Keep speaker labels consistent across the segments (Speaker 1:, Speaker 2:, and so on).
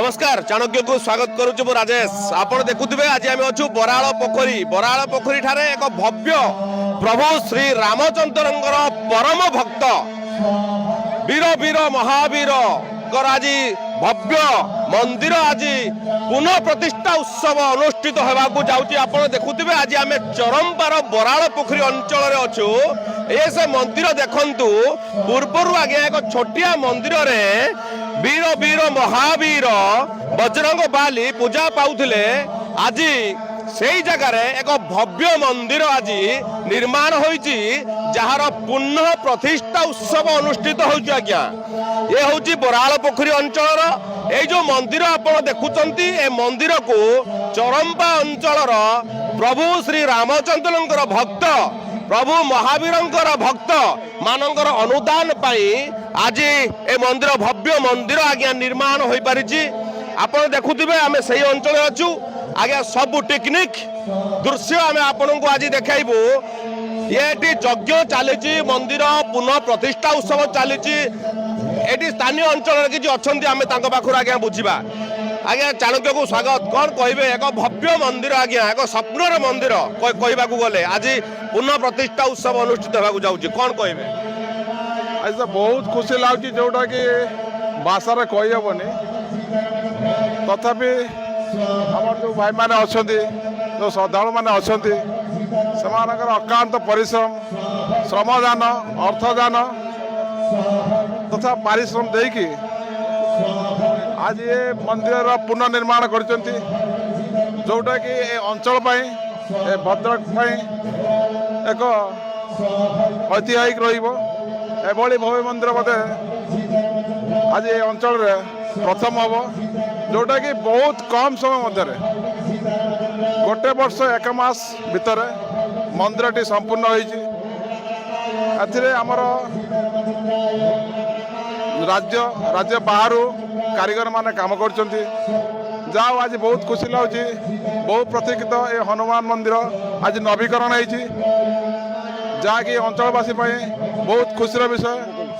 Speaker 1: नमस्कार चाणक्य को स्वागत करुछु मु राजेश। आपण देखुथिबे आज आमे अछु बराळ पोखरी ठारे एक भव्य प्रभु श्री रामचंद्रंकर परम भक्त वीर वीर महावीर आज भव्य मंदिर आज पुनः प्रतिष्ठा उत्सव अनुष्ठित होगाकू जाउची। आपण देखुथिबे आज आमे चरमपार बराळ पोखरी अंचल रे अछु। ए से मंदिर देखंतु पूर्वरु आगे एक छोटिया मंदिर रे वीर वीर महावीर बजरंग बाली पूजा पाउथिले। आज सेई जगह रे एक भव्य मंदिर आज निर्माण होईची जहार पुनः प्रतिष्ठा उत्सव अनुष्ठित होउची। आज्ञा ये होउची बराळ पोखरी अंचल ए जो मंदिर आपण देखुचंती ए मंदिर को चरंपा अंचल प्रभु श्री रामचंद्रंकर भक्त प्रभु महावीरंकर भक्त मानंकर अनुदान पाई आज ए मंदिर भव्य मंदिर आज्ञा निर्माण होई परिची। आपण देखुथिबे आमे सही अंचल अछु। आज्ञा सब टेक्निक दृश्य आमे आपन को आज देखाइबो। येटी यज्ञ चलीची मंदिर पुनः प्रतिष्ठा उत्सव चलीची। एटी स्थानीय अंचल किछि अछंती आमे तांको पाखर आज्ञा बुझिबा। आज्ञा चाणक्य को स्वागत। कौन कहबे एक भव्य मंदिर आज्ञा एक स्वप्नर मंदिर कहबाकू गले आज पुनः प्रतिष्ठा उत्सव अनुष्ठित होगाकू जाउची। कौन कहबे
Speaker 2: आज तो बहुत खुशी लाଗୁଛି जोटा कि भाषा कही हेबनी। तथापि आम जो भाई मैंने अच्छा जो श्रद्धालु मैंने अच्छा से अक्लांत परिश्रम श्रमदान अर्थदान तथा पारिश्रम देकी आज ये मंदिर पुनर्निर्माण कर जोटा कि अंचल भद्रक एक ऐतिहासिक रही भव्य मंदिर बोधे आज ये अंचल प्रथम हम जोटा कि बहुत कम समय मध्य गोटे वर्ष एक मास भितर मंदिर संपूर्ण होमर राज्य बाहर कारीगर माने काम कर जाओ आज बहुत खुशी लगे। बहुत प्रतीक्षित ये हनुमान मंदिर आज नवीकरण होती जहाँकि अंचलवासी बहुत खुशी विषय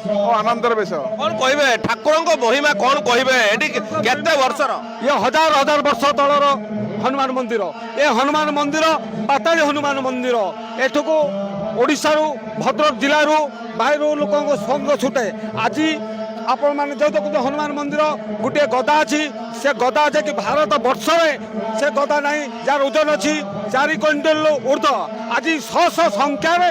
Speaker 2: और आनंदर विषय।
Speaker 1: कौन कहबे ठाकुर महिमा कौन कहबे केते वर्षर
Speaker 3: ये हजार हजार वर्ष तलर हनुमान मंदिर ये हनुमान मंदिर पाताली हनुमान मंदिर एठको ओडिशा रु भद्रक जिला रु बाहर लोक संग छुटे। आज आपण मैंने जो देखते हनुमान मंदिर गोटे गदा अच्छी से गदा अच्छे कि भारत वर्ष में से गदा नहीं जार ओजन अच्छी 4 क्विंटल ऊर्ध आज 100 संख्यार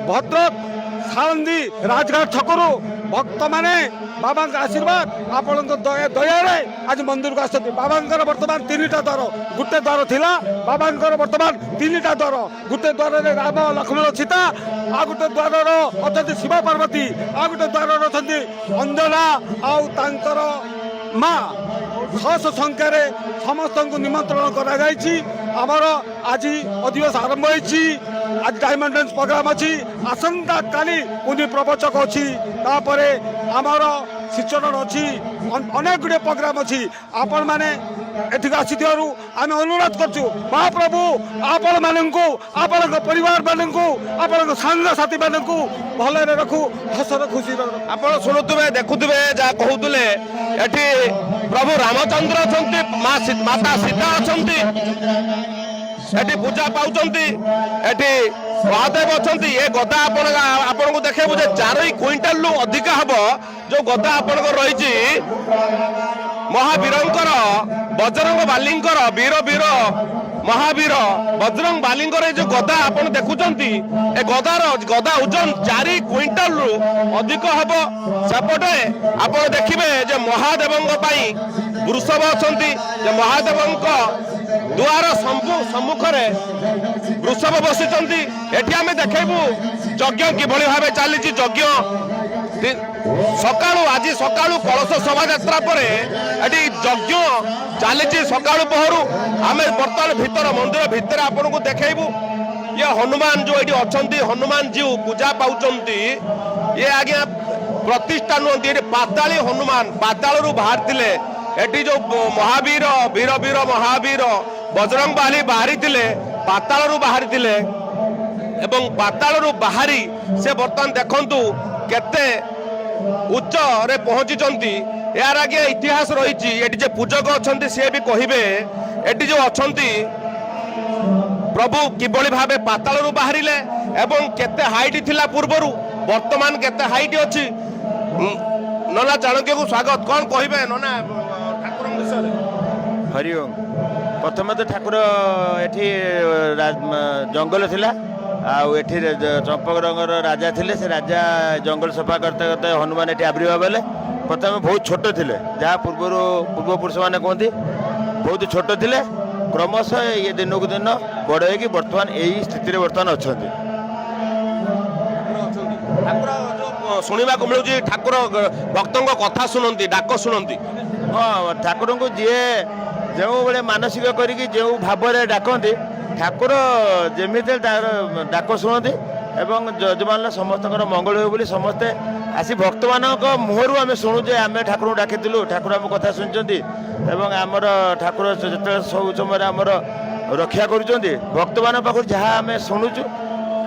Speaker 3: भद्रक सारंदी राजघाट छकरू भक्त माने बाबा आशीर्वाद आपण दया आज मंदिर को आसती। बाबा बर्तमान 3टा द्वार गोटे द्वार थिला बाबा बर्तमान 3टा द्वार गोटे द्वार राम लक्ष्मण सीता आ गोटे द्वार अच्छा शिव पार्वती आ गोटे द्वार अच्छा अंजना आंकर माँ 600 संख्यार समस्त को निमंत्रण कर आज अधिवेशन आरंभ होती। आज डायमंड डांस प्रोग्राम अच्छी आसंता काली पुनी प्रवचक अच्छी आमर शिक्षण अच्छी अनेक गुड़े प्रोग्राम अच्छी। आपण मैंने एठिक आसी आम अनुरोध करछु महाप्रभु आपण मानू आपण परिवार मानू आपण सांगसाथी मानू भल रखू हसर खुशी।
Speaker 1: आप शुणुवे देखुवे जहाँ कहते एटी प्रभु रामचंद्र अच्छा माता सीता अच्छा एटी पूजा पाउचंती एटी महादेव अच्छा। ये गदा आपण को देखेबू 4 क्विंटाल अधिक हम जो गदा आपण रही महावीरंकर बजरंग बालींकर वीर वीर महावीर बजरंग बालींकर जो गदा आपण देखुचंती ए गदा ओजन 4 क्विंटाल अधिक हम। सेपटे आपण देखिबे जे महादेवंक पई वृषभ अछंती जे महादेवंक द्वार सम्मुख वृषभ बसिचंती। एठी आमे देखेबू यज्ञ किभଳି भाबे चली यज्ञ सकाळू आज सकाळू कलश शोभा यात्रा पर एटी यज्ञ चली सकाळू पहरु आमे बर्तमान भीतर मंदिर भितर आपन को देखेबू। ये हनुमान जो ये अच्छा हनुमान जी पूजा पाउचंती ये आज्ञा प्रतिष्ठा नुहति ये पाताली हनुमान पाताल बाहर थिले। एटी जो महावीर वीर वीर महावीर बजरंग बाली बाहरी थिले पाताल बाहरी थिले एवं पाताल बाहरी से बर्तमान देखंतु केते उच्च रे पहुंची यार आगे इतिहास रही एटी जे पूजक अच्छा सी भी कहे एटी जो अच्छा प्रभु किभली भावे पातालरू बाहरिले एवं केते हाइट थिला पूर्वरु वर्तमान केते हाइट अछि। नना चाणक्य को स्वागत कौन कहिबे नना ठाकुर विषय
Speaker 4: हरिओम। प्रथम तो ठाकुर एठी जंगल थिला आउ एठी चंपक रंगर राजा थिले से राजा जंगल सफा करते करते हनुमान एठी आविर्भाव बेले प्रथम बहुत छोट थिले जहाँ पूर्वपुरुष मैंने कहते बहुत छोट थिले क्रमशः ये दिन को दिन बड़ हो बर्तमान यही स्थिति बर्तमान अच्छा
Speaker 1: ठाकुर शुणा मिलूँ ठाकुर भक्तों कथा शुणती डाक शुणती।
Speaker 4: हाँ ठाकुर को जी जो बड़े मानसिक करी जो भाव डाकती ठाकुर जमी डाक शुणती एवं जजमान समस्त मंगल हो बोली समस्ते आसी भक्त मान मुहर आम शुणुचे आम ठाकुर डाकिलु ठाकुर आम कथा शुणी आमर ठाकुर जो सब समय आमर रक्षा करुँच भक्त मान पाखु जहाँ आम शुणुचु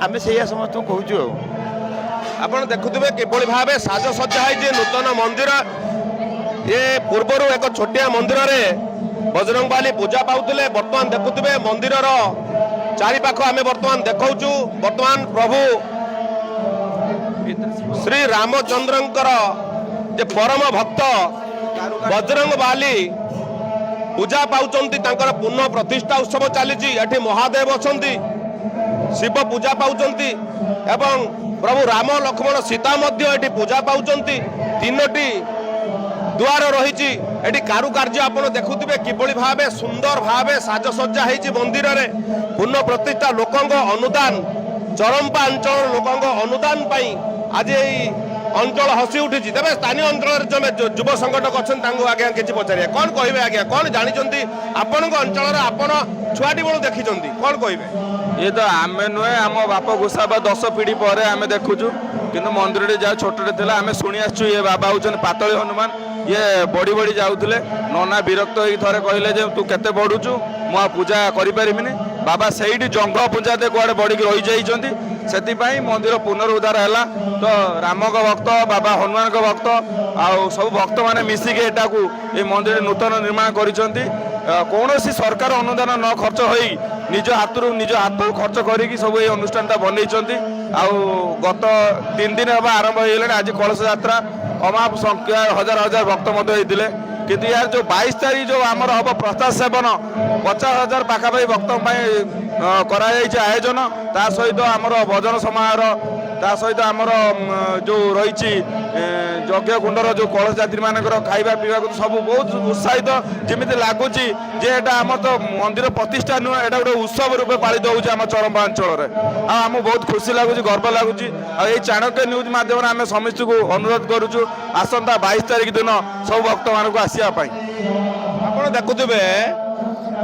Speaker 4: आम से समस्त कहूँ।
Speaker 1: आपण देखुवे किभली भाव साजसज्जा है नूतन मंदिर ये पूर्वर एक छोटिया मंदिर रे बजरंग बाली पूजा पाउतले वर्तमान देखुवे मंदिर चारिपाख आम वर्तमान देखु वर्तमान प्रभु श्री रामचंद्रंकर जे परम भक्त बजरंग बाली पूजा पाउचंती तांकर पुनः प्रतिष्ठा उत्सव चली एठी महादेव अछंती शिव पूजा पाउचंती एवं प्रभु राम लक्ष्मण सीता मध्य एठी पूजा पाउचंती तीनोटी द्वार रही एटी कारुकार्य आपण देखुथिबे किभली भावे सुंदर भावे साजसज्जा हेछि मंदिर रे पुनः प्रतिष्ठा लोकंग अनुदान चरंपा अंचल लोकंग अनुदान पाई आज एई अंचल हसी उठी तेज स्थानीय अंचल जो युव संगठक अच्छा आज्ञा किसी पचारे कौन कहे आज्ञा कौन जानी आपण अंचल आपण छुआटी बेलू देखी कौन कहे
Speaker 5: ये तो आम नुहे आम बाप गोसाबा 10 पीढ़ी पर आम देखुचु किंतु मंदिर जहाँ छोटे थे आम शुणी आसु ये बाबा हूँ पातली हनुमान ये बढ़ी बढ़ी जाऊे नना विरक्त हो थे कहले तू केते बढ़ुचु मु पूजा करें बाबा से जंग पूजा दे कड़े बढ़ी रही जाइंट से मंदिर पुनरुद्धार है तो राम भक्त बाबा हनुमान भक्त आउ सब भक्त मैंने मिसिक ये मंदिर नूतन निर्माण कर कौन सरकार अनुदान न खर्च हो निज हाथ खर्च करी सब ये अनुष्ठान बनई गत 3 दिन हम आरंभ हो आज कलश यात्रा अमाप संख्या हजार हजार भक्त होते किंतु यार जो 22 तारीख जो आमर हम प्रसाद सेवन 50,000 पाखापाखि भक्त करा आयोजन ता सहित आमर भजन समारोह ता सहित आमर जो रही यज्ञ कुंडर जो कलश यात्री मान खाଇବା पीवा सब बहुत उत्साहित जमी लगुच आम तो मंदिर प्रतिष्ठा नुह एटा गोटे उत्सव रूपे पालित होउछ आम चरंपा अंचल आम बहुत खुशी लगुच गर्व लगुच ये चाणक्य न्यूज माध्यम आम समस्त को अनुरोध करुचु आसंता 22 तारीख दिन सब भक्त मान को आसिया
Speaker 1: आप देखुवे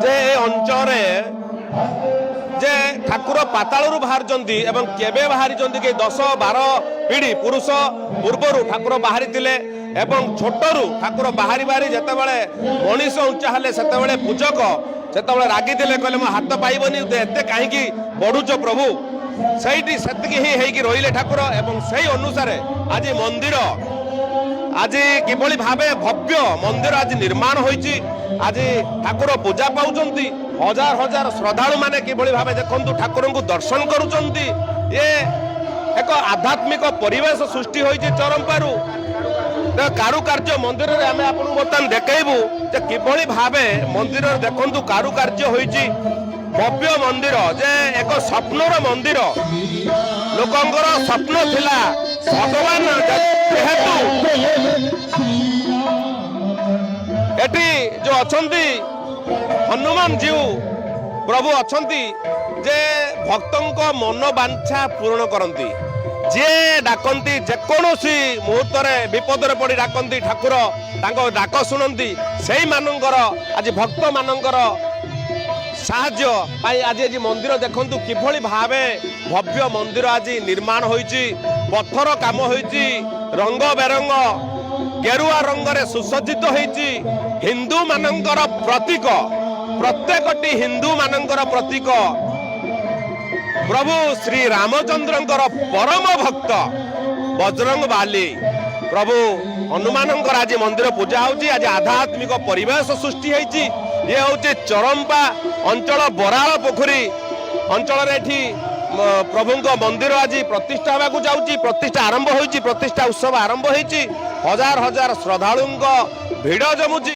Speaker 1: जे अंचल जे ठाकुर पातालू बाहर एवं केबे बाहरी कि 10-12 पीढ़ी पुरुष पूर्वर ठाकुर बाहरी थिले एवं छोटरू ठाकुर बाहरी बाहरी जितेबाला मनीष उच्चा हेले से पूजक से रागी कहले मो हाथ पाइबनी एते कहीं बढ़ुच प्रभु सही से रहिले ठाकुर एवं से अनुसार आज मंदिर आज किभली भावे भव्य मंदिर आज निर्माण होइछि आज ठाकुर पूजा पाउचंती हजार हजार श्रद्धालु माने किभली भावे देखंतु ठाकुर को दर्शन करुचंती ये एक आध्यात्मिक परिवेश सृष्टि होइछि चरंपारू कारुकार्य मंदिर रे आमे आपन बर्तमान देखैबु जे किभली भावे मंदिर देखंतु कारुकार्य होइछि भव्य मंदिर जे एक स्वप्नर मंदिर लोकंकर स्वप्न थिला भगवान जेहेतु एटी जो अछंती हनुमान जीव प्रभु अछंती जे भक्तों मन वांछा पूर्ण करती जे डाकती जेकोसी मुहूर्त विपद पड़ी डाकती ठाकुर डाक शुणती से मानकर आज भक्त मानकर साहाय्य आज आज मंदिर देखंतु किभली भावे भव्य मंदिर आज निर्माण होइछि पत्थर काम होइछि रंग बेरंग गेरुआ रंगरे सुसज्जित होइछि हिंदू मानकर प्रतीक प्रत्येकटी हिंदू मानकर प्रतीक प्रभु श्री रामचंद्रंकर परम भक्त बजरंग बाली प्रभु ହନୁମାନଙ୍କର ଆଜି ମନ୍ଦିର ପୂଜା ହଉଛି। ଆଜି ଆଧ୍ୟାତ୍ମିକ ପରିବେଶ ସୃଷ୍ଟି ହେଇଛି। ଇଏ ହଉଛି ଚରମ୍ପା ଅଞ୍ଚଳ ବରାଳ ପୋଖରୀ ଅଞ୍ଚଳରେ ଏଠି ପ୍ରଭୁଙ୍କ ମନ୍ଦିର ଆଜି ପ୍ରତିଷ୍ଠା ହେବାକୁ ଯାଉଛି। ପ୍ରତିଷ୍ଠା ଆରମ୍ଭ ହୋଇଛି, ପ୍ରତିଷ୍ଠା ଉତ୍ସବ ଆରମ୍ଭ ହେଇଛି। ହଜାର ହଜାର ଶ୍ରଦ୍ଧାଳୁଙ୍କ ଭିଡ଼ ଜମୁଛି।